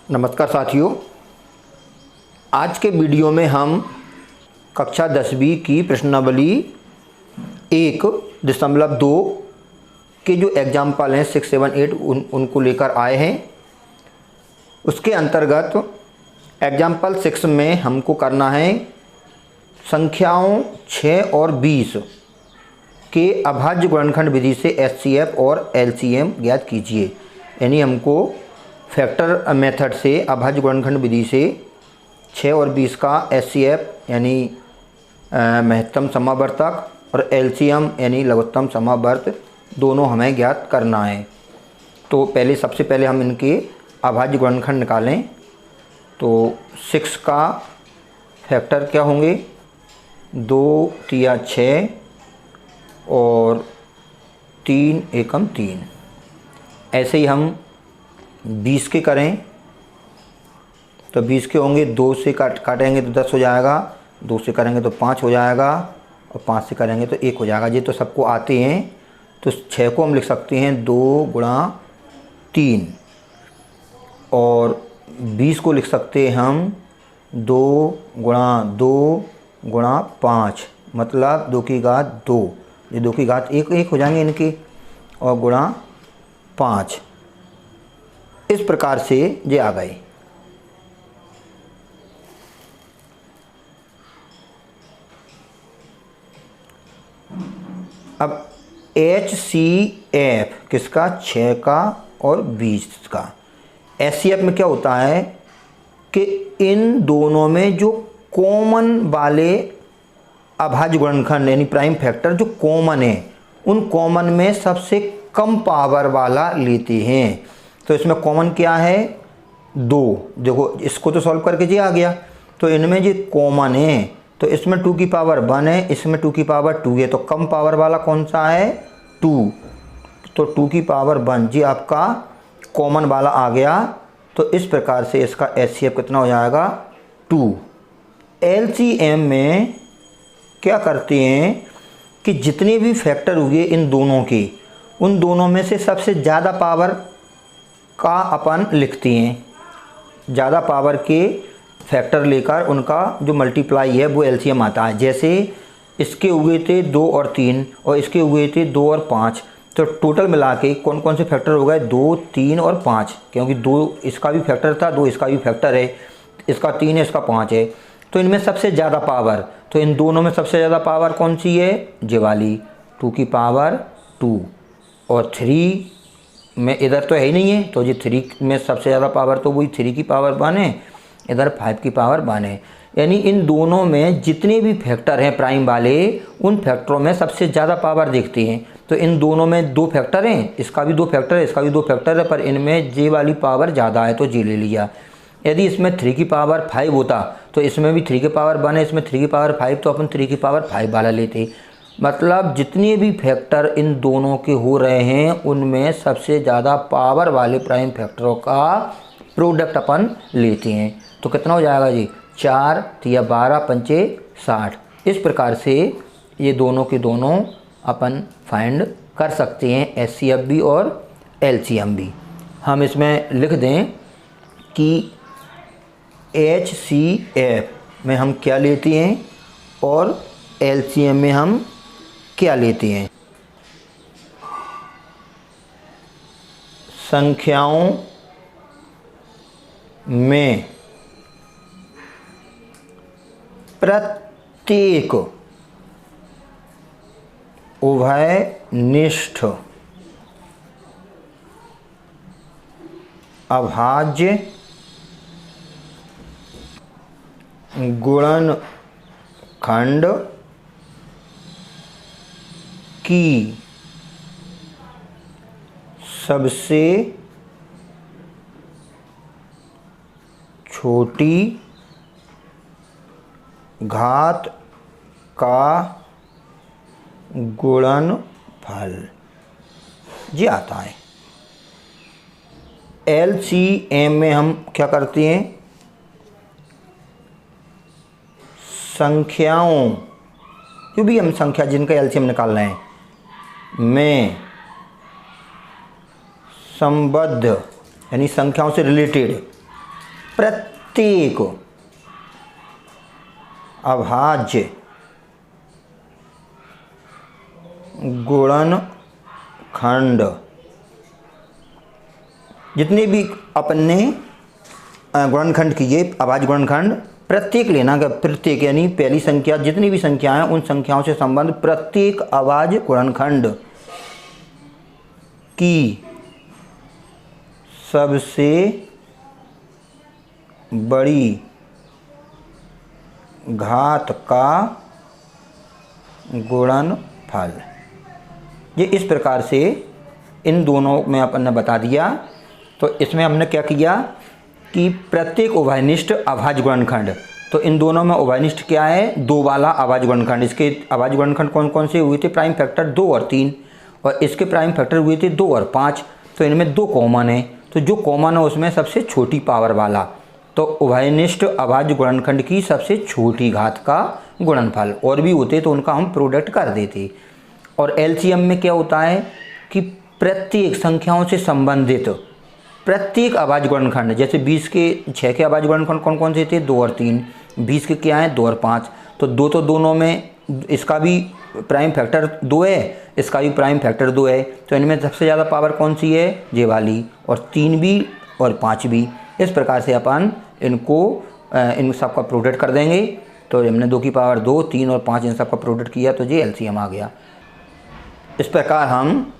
नमस्कार साथियों, आज के वीडियो में हम कक्षा 10वीं की प्रश्नावली 1.2 के जो एग्जाम्पल हैं 6, 7, 8 उनको लेकर आए हैं। उसके अंतर्गत एग्जाम्पल 6 में हमको करना है संख्याओं 6 और 20 के अभाज्य गुणनखंड विधि से एचसीएफ और एलसीएम ज्ञात कीजिए। यानी हमको फैक्टर मेथड से अभाज्य गुणनखंड विधि से 6 और 20 का एचसीएफ यानी महत्तम समावर्तक और एलसीएम यानी लघुत्तम समावर्त दोनों हमें ज्ञात करना है। तो सबसे पहले हम इनके अभाज्य गुणनखंड निकालें। तो 6 का फैक्टर क्या होंगे? 2 तिया 6 और 3 एकम 3। ऐसे ही हम 20 के करें तो 20 के होंगे, 2 से काटेंगे तो 10 हो जाएगा, 2 से करेंगे तो 5 हो जाएगा और 5 से करेंगे तो 1 हो जाएगा। ये तो सबको आते हैं। तो 6 को हम लिख सकते हैं 2 गुणा 3 और 20 को लिख सकते हैं हम 2 गुणा 5, मतलब 2 की घात 2, ये 2 की घात 1 हो जाएंगे इनके, और गुणा 5। इस प्रकार से ये आ गए। अब HCF किसका? 6 का और 20 का। HCF में क्या होता है कि इन दोनों में जो कॉमन वाले अभाज्य गुणनखंड यानी प्राइम फैक्टर जो कॉमन है, उन कॉमन में सबसे कम पावर वाला लेते हैं। तो इसमें कॉमन क्या है? 2। देखो इसको तो सॉल्व करके जी आ गया। तो इनमें जो कॉमन है तो इसमें 2 की पावर 1 है, इसमें 2 की पावर 2 है। तो कम पावर वाला कौन सा है? 2। तो 2 की पावर 1 जी आपका कॉमन वाला आ गया। तो इस प्रकार से इसका एचसीएफ कितना हो जाएगा? 2। एलसीएम में क्या करते हैं कि जितने भी फैक्टर हुए इन दोनों के, उन दोनों में से सबसे ज़्यादा पावर का अपन लिखते हैं। ज़्यादा पावर के फैक्टर लेकर उनका जो मल्टीप्लाई है वो एलसीएम आता है। जैसे इसके हुए थे 2 और 3 और इसके हुए थे 2 और 5। तो टोटल मिला के कौन कौन से फैक्टर हो गए? 2, 3 और 5, क्योंकि 2 इसका भी फैक्टर था, 2 इसका भी फैक्टर है, इसका 3 है, इसका 5 है। तो इनमें सबसे ज़्यादा पावर, तो इन दोनों में सबसे ज़्यादा पावर कौन सी है? ये वाली 2 की पावर 2। और 3 में इधर तो है ही नहीं है, तो ये 3 में सबसे ज़्यादा पावर तो वही 3 की पावर 1 है, इधर 5 की पावर 1 है। यानी इन दोनों में जितने भी फैक्टर हैं प्राइम वाले, उन फैक्टरों में सबसे ज़्यादा पावर देखते हैं। तो इन दोनों में 2 फैक्टर हैं, इसका भी 2 फैक्टर है, इसका भी 2 फैक्टर है, पर इनमें जे वाली पावर ज़्यादा है तो जे ले लिया। यदि इसमें 3 की पावर 5 होता तो इसमें भी 3 की पावर 1 है, इसमें 3 की पावर 5, तो अपन 3 की पावर 5 वाला लेते। मतलब जितने भी फैक्टर इन दोनों के हो रहे हैं उनमें सबसे ज़्यादा पावर वाले प्राइम फैक्टरों का प्रोडक्ट अपन लेते हैं। तो कितना हो जाएगा जी? 4 तिया 12 पंचे 60। इस प्रकार से ये दोनों के दोनों अपन फाइंड कर सकते हैं, एचसीएफ भी और एलसीएम भी। हम इसमें लिख दें कि HCF में हम क्या लेते हैं और एलसीएम में हम क्या लेते हैं। संख्याओं में प्रत्येक उभयनिष्ठ अभाज्य गुणनखंड की सबसे छोटी घात का गुणनफल जी आता है। एलसीएम में हम क्या करते हैं? संख्याओं, जो भी हम संख्या जिनका एलसीएम निकाल रहे हैं, में संबद्ध यानी संख्याओं से रिलेटेड प्रत्येक अभाज्य गुणनखंड, जितने भी अपन ने गुणनखंड किए अभाज्य गुणनखंड, प्रत्येक लेना का, प्रत्येक यानी पहली संख्या, जितनी भी संख्याएं उन संख्याओं से संबंध प्रत्येक अभाज्य गुणनखंड की सबसे बड़ी घात का गुणनफल। ये इस प्रकार से इन दोनों में अपन ने बता दिया। तो इसमें हमने क्या किया कि प्रत्येक उभयनिष्ठ अभाज्य गुणनखंड, तो इन दोनों में उभयनिष्ठ क्या है, 2 वाला अभाज्य गुणनखंड। इसके अभाज्य गुणनखंड कौन कौन से हुए थे, प्राइम फैक्टर 2 और 3, और इसके प्राइम फैक्टर हुए थे 2 और 5। तो इनमें 2 कॉमन है, तो जो कॉमन है उसमें सबसे छोटी पावर वाला, तो उभयनिष्ठ अभाज्य गुणनखंड की सबसे छोटी घात का गुणनफल। और भी होते तो उनका हम प्रोडक्ट कर देते। और एलसीएम में क्या होता है कि प्रत्येक संख्याओं से संबंधित प्रत्येक अभाज्य गुणनखंड, जैसे 20 के 6 के अभाज्य गुणनखंड कौन कौन से थे, 2 और 3, 20 के क्या हैं, 2 और 5। तो 2 तो दोनों में, इसका भी प्राइम फैक्टर 2 है, इसका भी प्राइम फैक्टर 2 है, तो इनमें सबसे ज़्यादा पावर कौन सी है, ये वाली, और 3 भी और 5 भी। इस प्रकार से अपन इनको इन सब का प्रोडक्ट कर देंगे। तो हमने 2 की पावर 2, 3 और 5 इन सब का प्रोडक्ट किया तो ये एलसीएम आ गया। इस प्रकार हम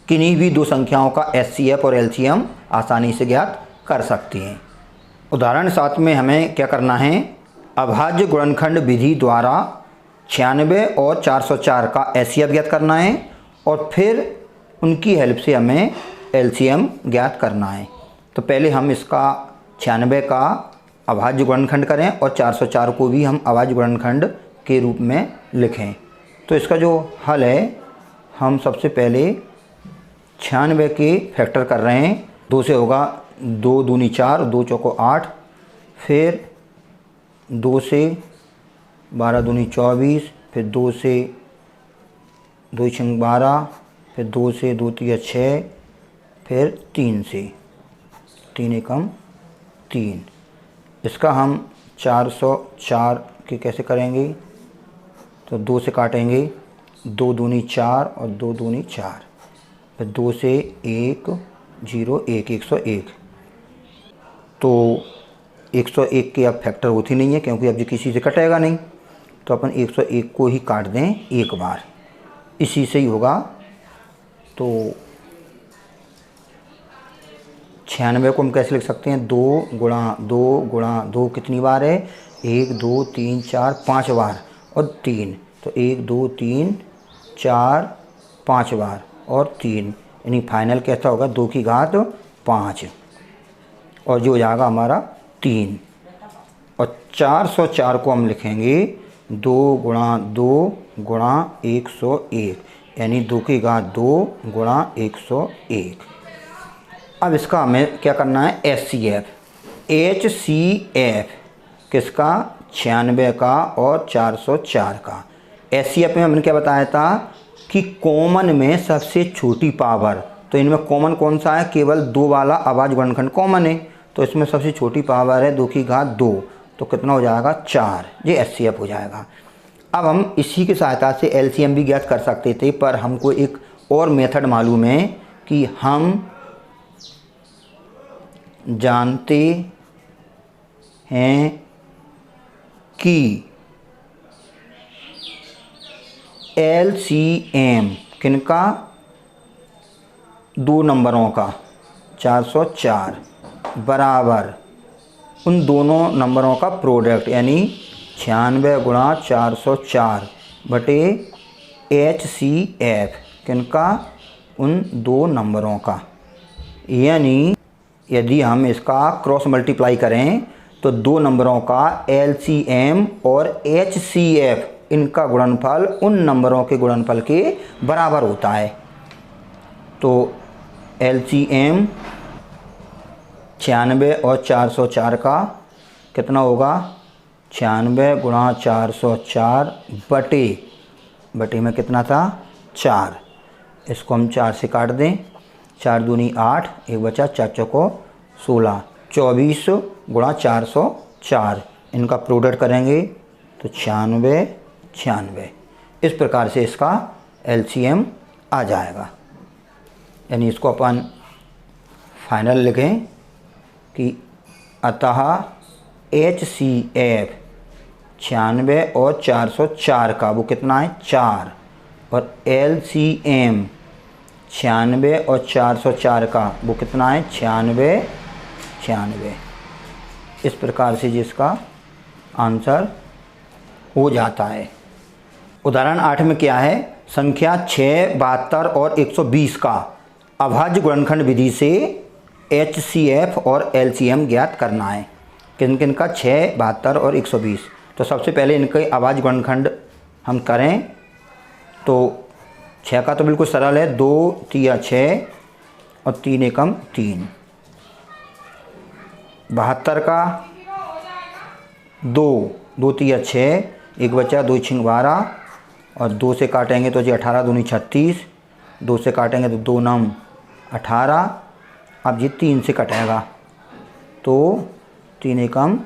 किन्हीं भी 2 संख्याओं का एचसीएफ और एलसीएम आसानी से ज्ञात कर सकते हैं। उदाहरण 7 में हमें क्या करना है, अभाज्य गुणनखंड विधि द्वारा 96 और 404 का एचसीएफ ज्ञात करना है, और फिर उनकी हेल्प से हमें एलसीएम ज्ञात करना है। तो पहले हम इसका 96 का अभाज्य गुणनखंड करें और 404 को भी हम अभाज्य गुणनखंड के रूप में लिखें। तो इसका जो हल है, हम सबसे पहले 96 के फैक्टर कर रहे हैं। 2 से होगा 2 दूनी 4, 2 चौको 8, फिर 2 से 12 दूनी 24, फिर 2 से 2 छंग 12, फिर 2 से 2 तिया 6, फिर 3 से 3 एकम 3। इसका हम 404 के कैसे करेंगे, तो 2 से काटेंगे, 2 दूनी 4 और 2 दूनी 4, फिर 2 से 1 0 1 101। तो 101 के अब फैक्टर होती नहीं है क्योंकि अब ये किसी से कटेगा नहीं, तो अपन 101 को ही काट दें एक बार, इसी से ही होगा। तो 96 को हम कैसे लिख सकते हैं, 2 गुणा 2 कितनी बार है, 1 2 3 4 5 बार और 3, तो 1 2 3 4 5 बार और 3, यानी फाइनल कैसा होगा, 2 की घात 5, और जो हो जाएगा हमारा 3। और 404 को हम लिखेंगे 2 गुणा 2 गुणा 101, यानी 2 की घात 2 गुणा 101। अब इसका हमें क्या करना है, एचसीएफ किसका, 96 का और 404 का। एचसीएफ में हमने क्या बताया था कि कॉमन में सबसे छोटी पावर, तो इनमें कॉमन कौन सा है, केवल 2 वाला अभाज्य गुणनखंड कॉमन है, तो इसमें सबसे छोटी पावर है 2 की घात 2, तो कितना हो जाएगा 4, ये एचसीएफ हो जाएगा। अब हम इसी की सहायता से एलसीएम भी ज्ञात कर सकते थे, पर हमको एक और मेथड मालूम है कि हम जानते हैं कि एलसीएम किनका, 2 नंबरों का 404 बराबर उन दोनों नंबरों का प्रोडक्ट, यानी 96 गुणा 404 बटे एचसीएफ किनका, उन 2 नंबरों का। यानी यदि हम इसका क्रॉस मल्टीप्लाई करें तो 2 नंबरों का एलसीएम और एचसीएफ इनका गुणनफल उन नंबरों के गुणनफल के बराबर होता है। तो एलसीएम 96 और 404 का कितना होगा, 96 गुणा 404 बटे में कितना था 4, इसको हम 4 से काट दें, 4 दूनी 8, एक बचा 4 चौको 16, 24 गुणा 404, इनका प्रोडक्ट करेंगे तो 96 96। इस प्रकार से इसका एलसीएम आ जाएगा। यानी इसको अपन फाइनल लिखें कि अतः HCF 96 और 404 का वो कितना है 4, और LCM 96 और 404 का वो कितना है 96 96। इस प्रकार से जिसका आंसर हो जाता है। उदाहरण 8 में क्या है, संख्या 6, 72 और 120 का अभाज्य गुणनखंड विधि से HCF और LCM ज्ञात करना है। किन किन का 6, 72 और 120। तो सबसे पहले इनके अभाज्य गुणनखंड हम करें तो 6 का तो बिल्कुल सरल है, 2 तिया 6 और 3 एकम 3। 72 का 2 तिया 6, 1 बचा 2 छिंग 12 और 2 से काटेंगे तो जी 18 दूनी 36, 2 से काटेंगे तो 2 नम 18। अब जी 3 से कटेगा तो 3 एकम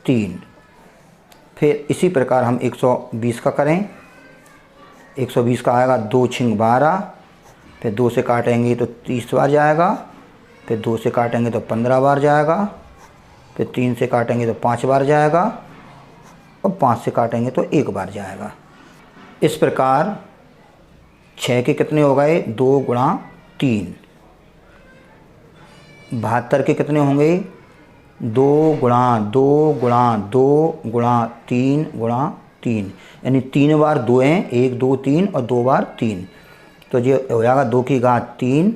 3। फिर इसी प्रकार हम 120 का करें। 120 का आएगा 2 छिंग 12, फिर 2 से काटेंगे तो 30 बार जाएगा, फिर 2 से काटेंगे तो 15 बार जाएगा, फिर 3 से काटेंगे तो 5 बार जाएगा और 5 से काटेंगे तो 1 बार जाएगा। इस प्रकार 6 के कितने हो गए 2 गुणा 3। 72 के कितने होंगे 2 गुणा 2 गुणा 2 गुणा 3 गुणा 3, यानी 3 बार 2 हैं, 1 2 3 और 2 बार 3। तो ये हो जाएगा 2 की घात 3,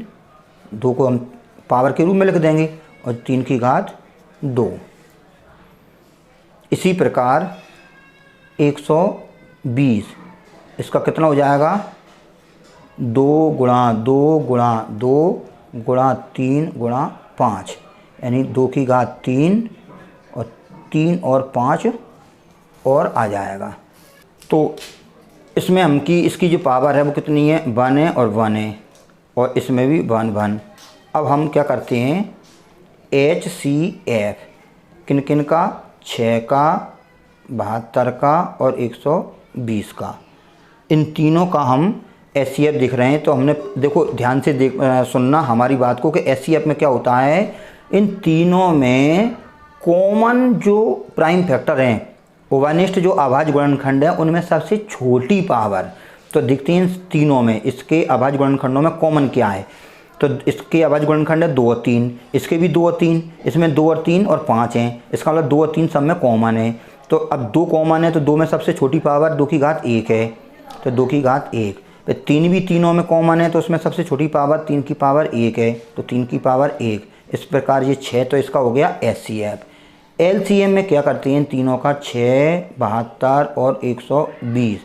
2 को हम पावर के रूप में लिख देंगे और 3 की घात 2। इसी प्रकार 120, इसका कितना हो जाएगा 2 गुणा 2 गुणा 2 गुणा 3 गुणा 5, यानी 2 की घात 3 और 3 और 5 और आ जाएगा। तो इसमें हम की इसकी जो पावर है वो कितनी है 1 है और 1 है, और इसमें भी 1 1। अब हम क्या करते हैं HCF किन किन का 6 का 72 का और 120 का, इन तीनों का हम HCF दिख रहे हैं। तो हमने देखो ध्यान से सुनना हमारी बात को कि HCF में क्या होता है, इन तीनों में कॉमन जो प्राइम फैक्टर हैं ओवनिष्ठ जो अभाज्य गुणनखंड है उनमें सबसे छोटी पावर तो दिखती है इन तीनों में। इसके अभाज्य गुणनखंडों में कॉमन क्या है, तो इसके अभाज्य गुणनखंड है 2 और 3, इसके भी 2 और 3, इसमें 2 और 3 और 5 हैं, इसका मतलब 2 और 3 सब में कॉमन है। तो अब 2 कॉमन है तो 2 में सबसे छोटी पावर 2 की घात 1 है, तो 2 की घात 1। फिर 3 भी तीनों में कॉमन है तो उसमें सबसे छोटी पावर 3 की पावर 1 है, तो 3 की पावर 1। इस प्रकार ये 6 तो इसका हो गया HCF। LCM में क्या करते हैं इन तीनों का 6, 72 और 120,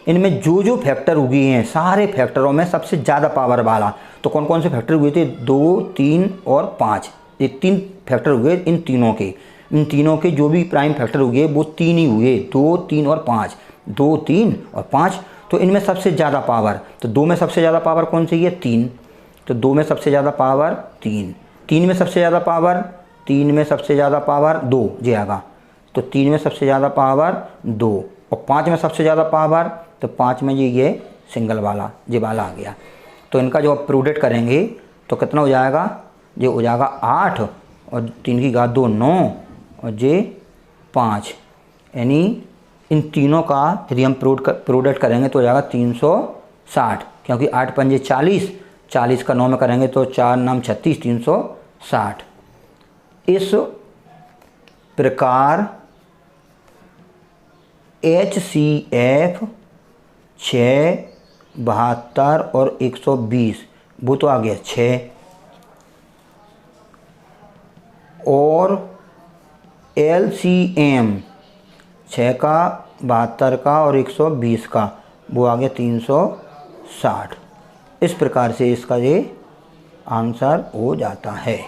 इनमें जो जो फैक्टर उगे हैं सारे फैक्टरों में सबसे ज़्यादा पावर वाला तो कौन कौन से फैक्टर हुए थे 2, 3 और 5। ये 3 फैक्टर हुए इन तीनों के जो भी प्राइम फैक्टर हुए वो 3 ही हुए, 2, 3 और 5, 2, 3 और 5। तो इनमें सबसे ज़्यादा पावर, तो 2 में सबसे ज़्यादा पावर कौन सी है 3, तो 2 में सबसे ज़्यादा पावर 3, 3 में सबसे ज़्यादा पावर 3 में सबसे ज़्यादा पावर 2 जाएगा, तो 3 में सबसे ज़्यादा पावर 2 और 5 में सबसे ज़्यादा पावर, तो 5 में ये सिंगल वाला ये वाला आ गया। तो इनका जो प्रोडक्ट करेंगे तो कितना हो जाएगा, ये हो जाएगा 8 और 3 की घात 2 9 और ये 5, यानी इन तीनों का यदि हम प्रोडक्ट करेंगे तो हो जाएगा 360, क्योंकि 8 पंजे 40, 40 का 9 में करेंगे तो 4 9 36, 360। इस प्रकार HCF 6, 72 और 120 वो तो आ गया 6, और LCM 6 का 72 का और 120 का वो आ गया 360। इस प्रकार से इसका ये आंसर हो जाता है।